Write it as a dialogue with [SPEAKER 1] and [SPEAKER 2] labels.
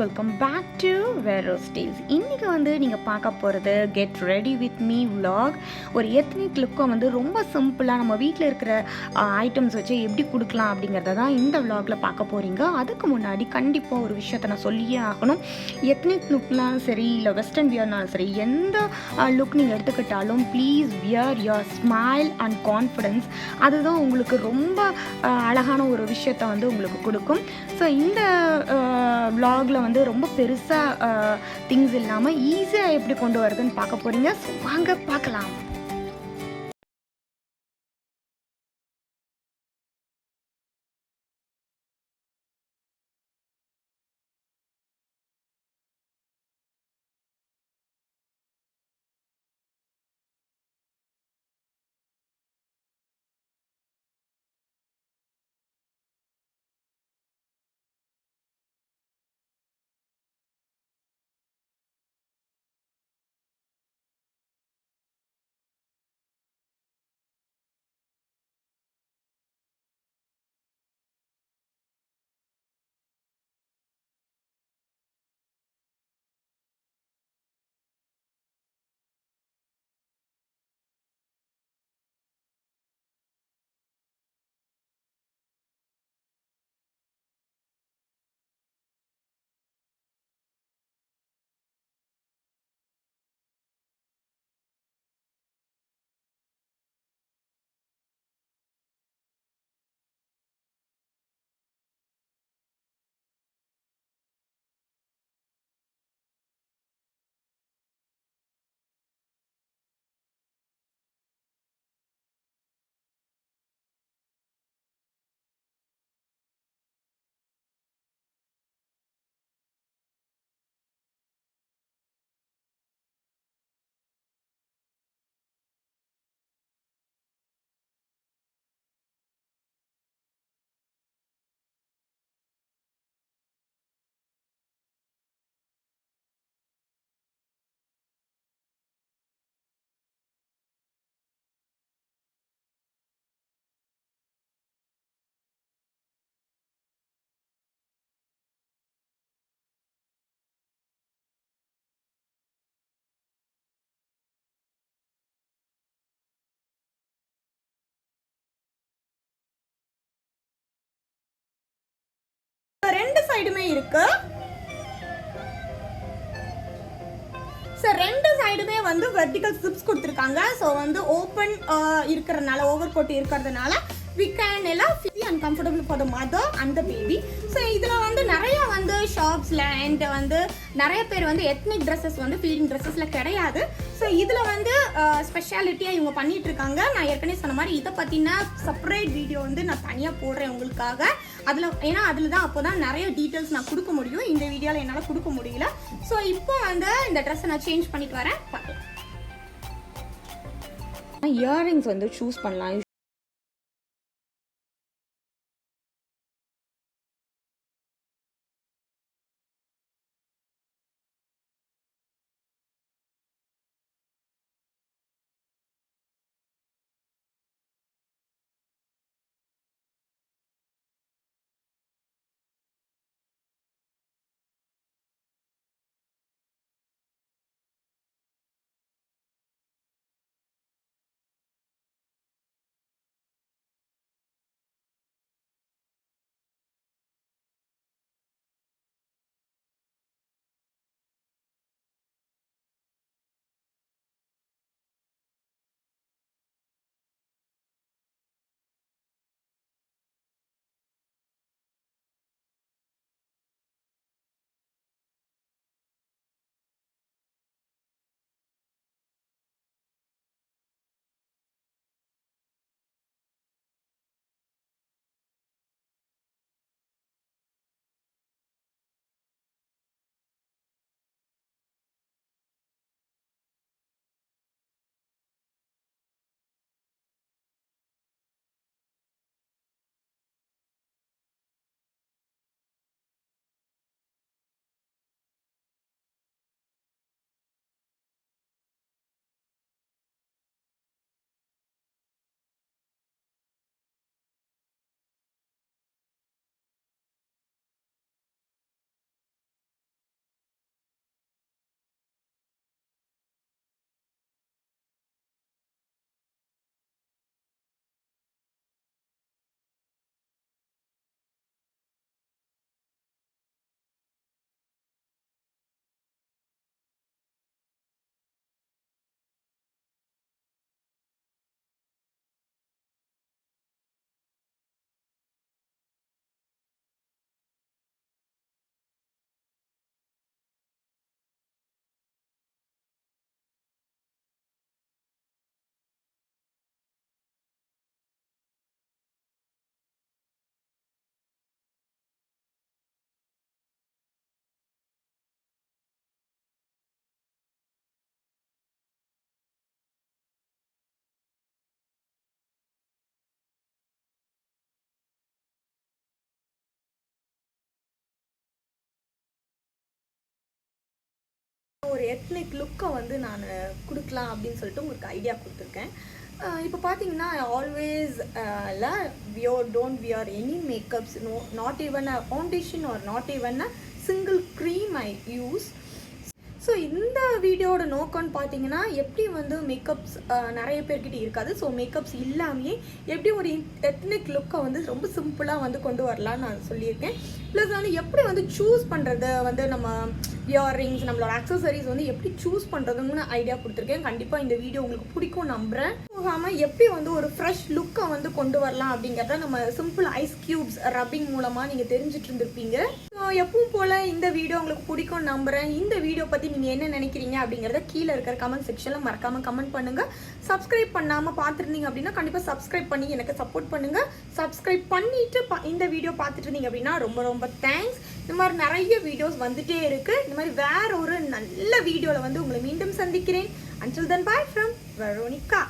[SPEAKER 1] Welcome back to Vero's Tales. இன்றைக்கி வந்து நீங்கள் பார்க்க போகிறது get ready with me vlog. ஒரு எத்னிக் லுக்கை வந்து ரொம்ப சிம்பிளாக நம்ம வீட்டில் இருக்கிற ஐட்டம்ஸ் வச்சு எப்படி கொடுக்கலாம் அப்படிங்கிறத தான் இந்த vlogல பார்க்க போகிறீங்க. அதுக்கு முன்னாடி கண்டிப்பாக ஒரு விஷயத்தை நான் சொல்லியே ஆகணும். எத்னிக் லுக்னாலும் சரி இல்லை வெஸ்டர்ன் வியர்னாலும் சரி எந்த லுக் நீங்கள் எடுத்துக்கிட்டாலும் please wear your smile and confidence. அதுதான் உங்களுக்கு ரொம்ப அழகான ஒரு விஷயத்தை வந்து உங்களுக்கு கொடுக்கும். ஸோ இந்த vlogல வந்து ரொம்ப பெருசாக திங்ஸ் இல்லாமல் ஈஸியாக எப்படி கொண்டு வருதுன்னு பார்க்க போகிறீங்க. ஸோ வாங்க பார்க்கலாம். ரெண்டு சைடுமே இருக்கு. ரெண்டு சைடுமே வந்து வெர்டிகல் ஸ்ட்ரிப்ஸ் கொடுத்துருக்காங்க. ஸோ வந்து ஓப்பன் இருக்கிறதுனால ஓவர் கோட் இருக்கிறதுனால we can allow feel and comfortable for the mother and the baby. So இதில் வந்து நிறைய வந்து ஷாப்ஸில் அண்ட் வந்து நிறைய பேர் வந்து எத்னிக் ட்ரெஸ்ஸஸ் வந்து ஃபீடிங் ட்ரெஸ்ஸஸில் கிடையாது. ஸோ இதில் வந்து ஸ்பெஷாலிட்டியாக இவங்க பண்ணிட்டு இருக்காங்க. நான் ஏற்கனவே சொன்ன மாதிரி இதை பற்றின செப்பரேட் வீடியோ வந்து நான் தனியாக போடுறேன் உங்களுக்காக. ஏன்னா அதில் தான் அப்போ தான் நிறைய டீட்டெயில்ஸ் நான் கொடுக்க முடியும். இந்த வீடியோவில் என்னால் கொடுக்க முடியல. ஸோ இப்போ வந்து இந்த ட்ரெஸ்ஸை நான் சேஞ்ச் பண்ணிட்டு வரேன். பார்க்கலாம். இயரிங்ஸ் வந்து சூஸ் பண்ணலாம். ஒரு எத்னிக் லுக்கை வந்து நான் கொடுக்கலாம் அப்படின்னு சொல்லிட்டு உங்களுக்கு ஐடியா கொடுத்துருக்கேன். இப்போ பார்த்தீங்கன்னா always don't wear any makeups, not even a foundation R not even a single cream I use. So இந்த வீடியோட நோக்கம்னு பார்த்தீங்கன்னா எப்படி வந்து மேக்கப்ஸ் நிறைய பேர்கிட்ட இருக்காது. ஸோ மேக்கப்ஸ் இல்லாமையே எப்படி ஒரு எத்னிக் லுக்கை வந்து ரொம்ப சிம்பிளாக வந்து கொண்டு வரலான்னு நான் சொல்லியிருக்கேன். ப்ளஸ் வந்து எப்படி வந்து சூஸ் பண்ணுறது, வந்து நம்ம இயர்ரிங்ஸ், நம்மளோட அக்சசரிஸ் வந்து எப்படி சூஸ் பண்ணுறதுன்னு ஐடியா கொடுத்துருக்கேன். கண்டிப்பாக இந்த வீடியோ உங்களுக்கு பிடிக்கும் நம்புகிறேன். போகாமல் எப்படி வந்து ஒரு ஃப்ரெஷ் லுக்கை வந்து கொண்டு வரலாம் அப்படிங்கிறத நம்ம சிம்பிள் ஐஸ் க்யூப்ஸ் ரப்பிங் மூலமாக நீங்கள் தெரிஞ்சுட்டு இருந்திருப்பீங்க. ஸோ எப்பவும் போல் இந்த வீடியோ உங்களுக்கு பிடிக்கும் நம்புகிறேன். இந்த வீடியோ பற்றி நீங்கள் என்ன நினைக்கிறீங்க அப்படிங்கிறத கீழே இருக்கிற கமெண்ட் செக்ஷனில் மறக்காமல் கமெண்ட் பண்ணுங்கள். சப்ஸ்கிரைப் பண்ணாமல் பார்த்துருந்தீங்க அப்படின்னா கண்டிப்பாக சப்ஸ்கிரைப் பண்ணி எனக்கு சப்போர்ட் பண்ணுங்கள். சப்ஸ்கிரைப் பண்ணிவிட்டு இந்த வீடியோ பார்த்துட்டு இருந்தீங்க அப்படின்னா ரொம்ப ரொம்ப தேங்க்ஸ். இந்த மாதிரி நிறைய வீடியோஸ் வந்துட்டே இருக்குது. இந்த மாதிரி வேற ஒரு நல்ல வீடியோவில் வந்து உங்களை மீண்டும் சந்திக்கிறேன். Until then, bye from Veronica.